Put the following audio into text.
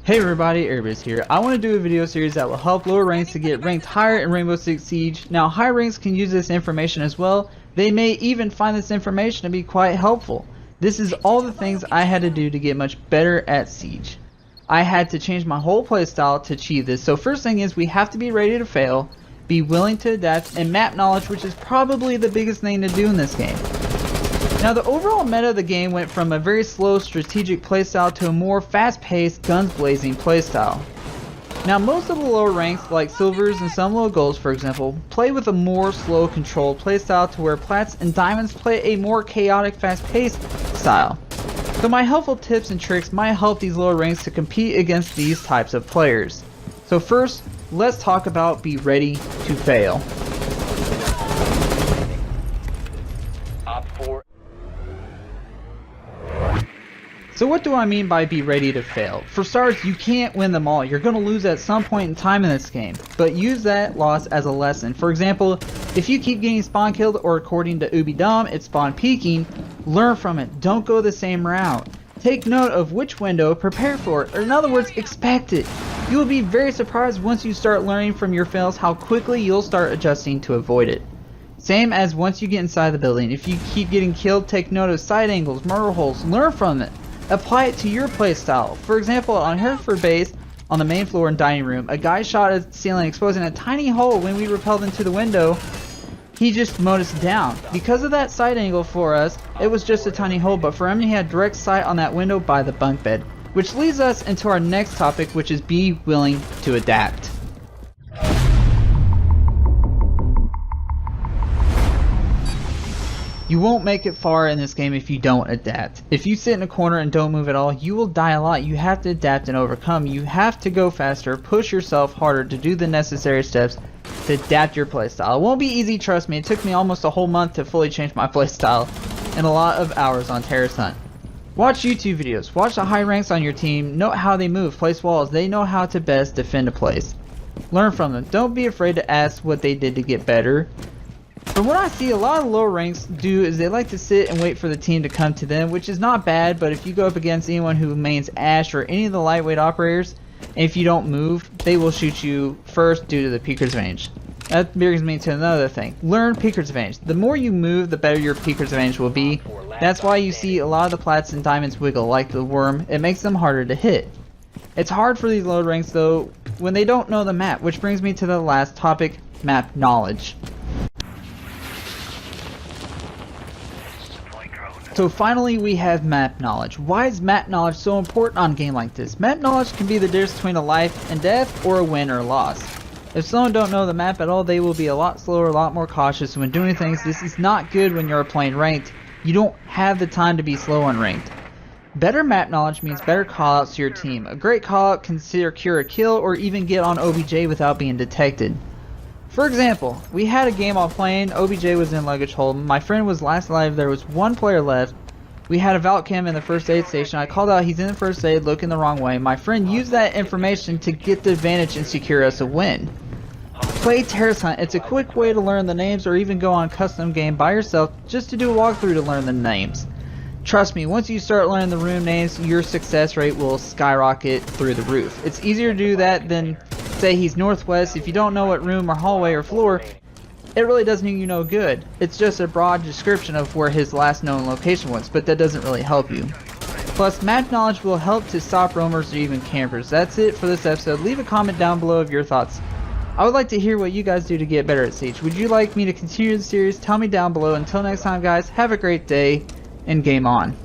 Hey everybody, Airbus here. I want to do a video series that will help lower ranks to get ranked higher in Rainbow Six Siege. Now high ranks can use this information as well. They may even find this information to be quite helpful. This is all the things I had to do to get much better at Siege. I had to change my whole playstyle to achieve this. So first thing is we have to be ready to fail, be willing to adapt, and map knowledge, which is probably the biggest thing to do in this game. Now the overall meta of the game went from a very slow strategic playstyle to a more fast-paced, guns blazing playstyle. Now most of the lower ranks, like silvers and some low golds for example, play with a more slow controlled playstyle to where plats and diamonds play a more chaotic fast-paced style. So my helpful tips and tricks might help these lower ranks to compete against these types of players. So first, let's talk about be ready to fail. So what do I mean by be ready to fail? For starters, you can't win them all. You're going to lose at some point in time in this game. But use that loss as a lesson. For example, if you keep getting spawn killed, or according to Ubidom, it's spawn peeking, learn from it. Don't go the same route. Take note of which window, prepare for it, or in other words, expect it. You will be very surprised once you start learning from your fails how quickly you'll start adjusting to avoid it. Same as once you get inside the building. If you keep getting killed, take note of side angles, murder holes, learn from it. Apply it to your playstyle. For example, on Hereford base, on the main floor and dining room, a guy shot at the ceiling exposing a tiny hole. When we repelled into the window, he just mowed us down. Because of that side angle for us, it was just a tiny hole, but for him he had direct sight on that window by the bunk bed. Which leads us into our next topic, which is be willing to adapt. You won't make it far in this game if you don't adapt. If you sit in a corner and don't move at all, you will die a lot. You have to adapt and overcome. You have to go faster, push yourself harder to do the necessary steps to adapt your playstyle. It won't be easy, trust me. It took me almost a whole month to fully change my playstyle and a lot of hours on Terrace Hunt. Watch YouTube videos. Watch the high ranks on your team. Note how they move, place walls. They know how to best defend a place. Learn from them. Don't be afraid to ask what they did to get better. From what I see, a lot of lower ranks do is they like to sit and wait for the team to come to them, which is not bad, but if you go up against anyone who mains Ash or any of the lightweight operators, and if you don't move, they will shoot you first due to the Peeker's Advantage. That brings me to another thing. Learn Peeker's Advantage. The more you move, the better your Peeker's Advantage will be. That's why you see a lot of the plats and diamonds wiggle like the worm. It makes them harder to hit. It's hard for these lower ranks though when they don't know the map, which brings me to the last topic, map knowledge. So finally we have map knowledge. Why is map knowledge so important on a game like this? Map knowledge can be the difference between a life and death or a win or loss. If someone don't know the map at all, they will be a lot slower, a lot more cautious when doing things. This is not good when you're playing ranked. You don't have the time to be slow on ranked. Better map knowledge means better callouts to your team. A great callout can secure a kill or even get on OBJ without being detected. For example, we had a game while playing, OBJ was in luggage hold, my friend was last alive, there was one player left. We had a vault cam in the first aid station. I called out he's in the first aid, looking the wrong way. My friend used that information to get the advantage and secure us a win. Play Terrace Hunt. It's a quick way to learn the names or even go on a custom game by yourself just to do a walkthrough to learn the names. Trust me, once you start learning the room names, your success rate will skyrocket through the roof. It's easier to do that than say he's northwest. If you don't know what room or hallway or floor, it really doesn't do you no good. It's just a broad description of where his last known location was, but that doesn't really help you. Plus, map knowledge will help to stop roamers or even campers. That's it for this episode. Leave a comment down below of your thoughts. I would like to hear what you guys do to get better at Siege. Would you like me to continue the series? Tell me down below. Until next time guys, have a great day and game on.